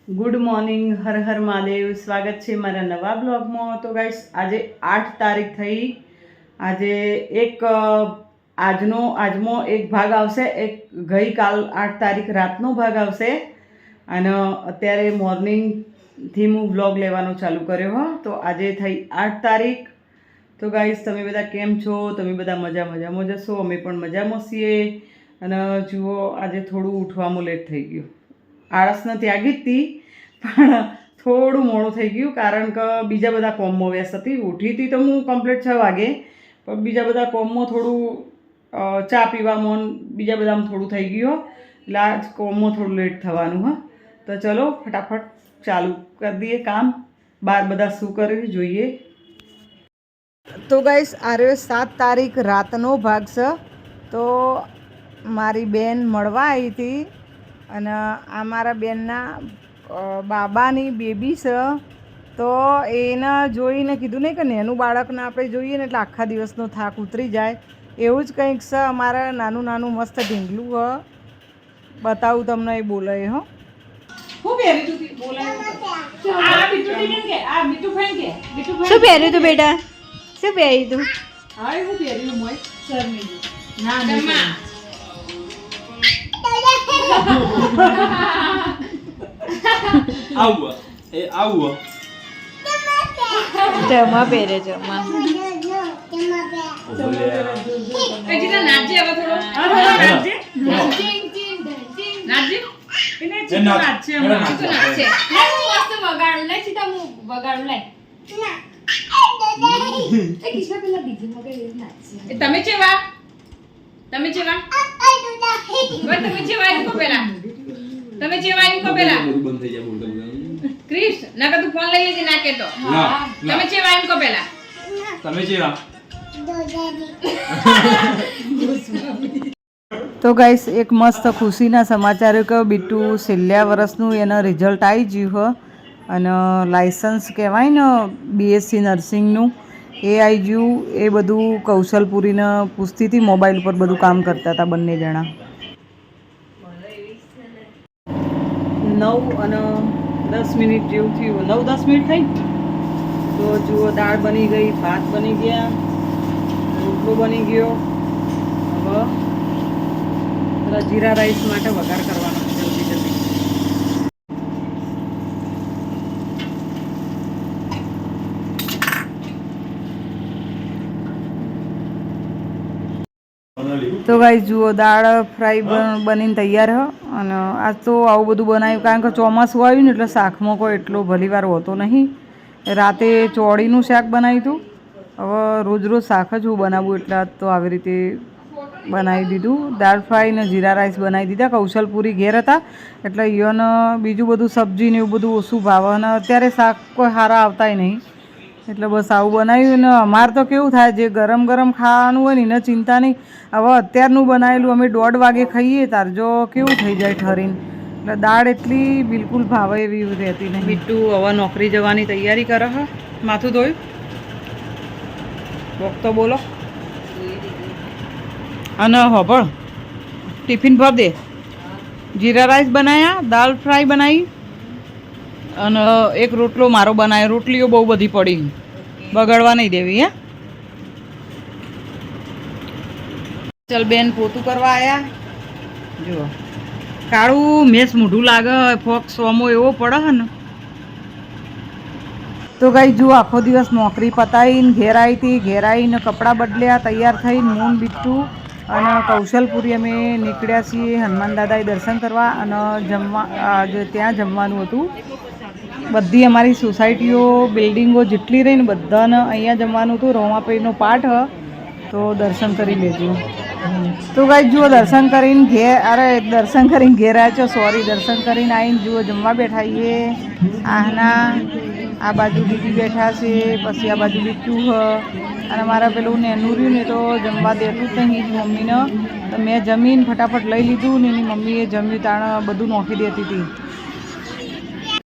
Good morning, Har Har Mahadev. સ્વાગત છે મારા નવા બ્લોગમાં. તો ગાઈસ આજે 8 તારીખ થઈ. આજે આજનો એક ભાગ આવશે, એક ગઈકાલ 8 તારીખ રાતનો ભાગ આવશે. અને અત્યારે મોર્નિંગથી હું બ્લોગ લેવાનો ચાલુ કર્યો હો. તો આજે થઈ 8 તારીખ. તો ગાઈસ તમે બધા કેમ છો? તમે બધા મજામાં જશો. અમે પણ મજામાં છીએ. અને જુઓ આજે થોડું ઉઠવામાં લેટ થઈ ગયું. આળસને ત્યાગી જ હતી, પણ થોડું મોડું થઈ ગયું કારણ કે બીજા બધા કોમમાં વ્યસ્ત હતી. ઉઠી હતી તો હું કમ્પ્લીટ 6 વાગે, પણ બીજા બધા કોમમાં થોડું ચા પીવામાં બીજા બધામાં થોડું થઈ ગયું. એટલે આજ કોમમાં થોડું લેટ થવાનું. હા, તો ચલો ફટાફટ ચાલુ કરી દઈએ કામ. બહાર બધા શું કરે જોઈએ. તો ગાઈસ આરે 7 તારીખ રાતનો ભાગ છે. તો મારી બેન મળવા આવી હતી અને આ મારા બેનના બાબાની બેબી છે. તો એને જોઈને કીધું નહીં કે નેનું બાળકને આપણે જોઈએ ને એટલે આખા દિવસનો થાક ઉતરી જાય. એવું જ કંઈક છે. અમારે નાનું નાનું મસ્ત ઢીંગલું હ, બતાવું તમને. એ બોલે હો શું પહેર્યું તું બેટા? શું પહેર્યું તું? હા એવું પહેર્યું મોય ના જમા પહેરે જમા. તમે ચેવા ક્રિશ ના તું ફોન લઈ લેજે. ના કેતો તમે ચેવા એમ કો પેલા તમે ચેવા. તો ગાઈસ એક મસ્ત ખુશીના સમાચાર કે બીટુ છેલ્લા વર્ષનું એના રિઝલ્ટ આવી ગયું હ. અને લાઇસન્સ કહેવાય ને BSc નર્સિંગનું એ આવી ગયું. એ બધું કૌશલપુરીને પૂછતી હતી, મોબાઈલ ઉપર બધું કામ કરતા હતા બંને જણા. 9 અને 10 મિનિટ જેવું થયું. 9-10 મિનિટ થઈ. તો જુઓ દાળ બની ગઈ, ભાત બની ગયા, રોટલો બની ગયો. હવે જીરા રાઈસ માટે વઘાર કરવાનો છે જલ્દી જલ્દી. તો ગાઈસ જુઓ દાળ ફ્રાય બનીને તૈયાર હ. અને આજ તો આવું બધું બનાવ્યું કારણ કે ચોમાસું આવ્યું ને એટલે શાકમાં કોઈ એટલો ભલીવાર હોતો નહીં. રાતે ચોળીનું શાક બનાવ્યું હતું. હવે રોજ શાક જ હું બનાવું એટલે આજ તો આવી રીતે બનાવી દીધું. દાળ ફ્રાય ને જીરા રાઈસ બનાવી દીધા. કૌશલપુરી ઘેર હતા એટલે એને બીજું બધું સબ્જી ને એવું બધું ઓછું ભાવે. અને અત્યારે શાક કોઈ સારા આવતાય નહીં એટલે બસ આવું બનાવ્યું. ને અમારે તો કેવું થાય, જે ગરમ ગરમ ખાવાનું હોય ને એને ચિંતા નહીં. હવે અત્યારનું બનાવેલું અમે 1:30 વાગે ખાઈએ તાર જો કેવું થઈ જાય ઠરીને. એટલે દાળ એટલી બિલકુલ ભાવે એવી રહેતી નહીં. બીટુ હવે નોકરી જવાની તૈયારી કરે છે. માથું ધોયું બોક તો બોલો. અને હબળ ટિફિન ભર દે. જીરા રાઈસ બનાવ્યા, દાળ ફ્રાય બનાવી અને એક રોટલો મારો બનાવ્યો. રોટલીઓ બહુ બધી પડી, બગાડવા નહીં દેવી. હે ચલ બેન પોતું કરવા આવ્યા. જુઓ કાળું મેસ મોઢું લાગે, ફોક સોમો એવો પડે હે ને. તો ગાઈ જુઓ આખો દિવસ નોકરી પતાવીને ઘેર આવી હતી. ઘેર આવીને કપડાં બદલ્યા, તૈયાર થઈને મૂન બીટું અને કૌશલપુરી અમે નીકળ્યા છીએ હનુમાન દાદાએ દર્શન કરવા. અને ત્યાં જમવાનું હતું. બધી અમારી સોસાયટીઓ બિલ્ડિંગો જેટલી રહીને બધાને અહીંયા જમવાનું હતું. રોમાપીરનો પાઠ હ, તો દર્શન કરી લેજો. તો ગાઈ જુઓ દર્શન કરીને ઘેર દર્શન કરીને ઘેર આવ્યા છો. સોરી, દર્શન કરીને આવીને જુઓ જમવા બેઠા છીએ. આહના આ બાજુ દીદી બેઠા છે, પછી આ બાજુ બીટું હ. અને મારા પેલું નેનું રહ્યું ને તો જમવા દેતું જ નહીં મમ્મીને. તો મેં જમીન ફટાફટ લઈ લીધું ને એની મમ્મીએ જમ્યું તાણ બધું નોખી દેતી હતી.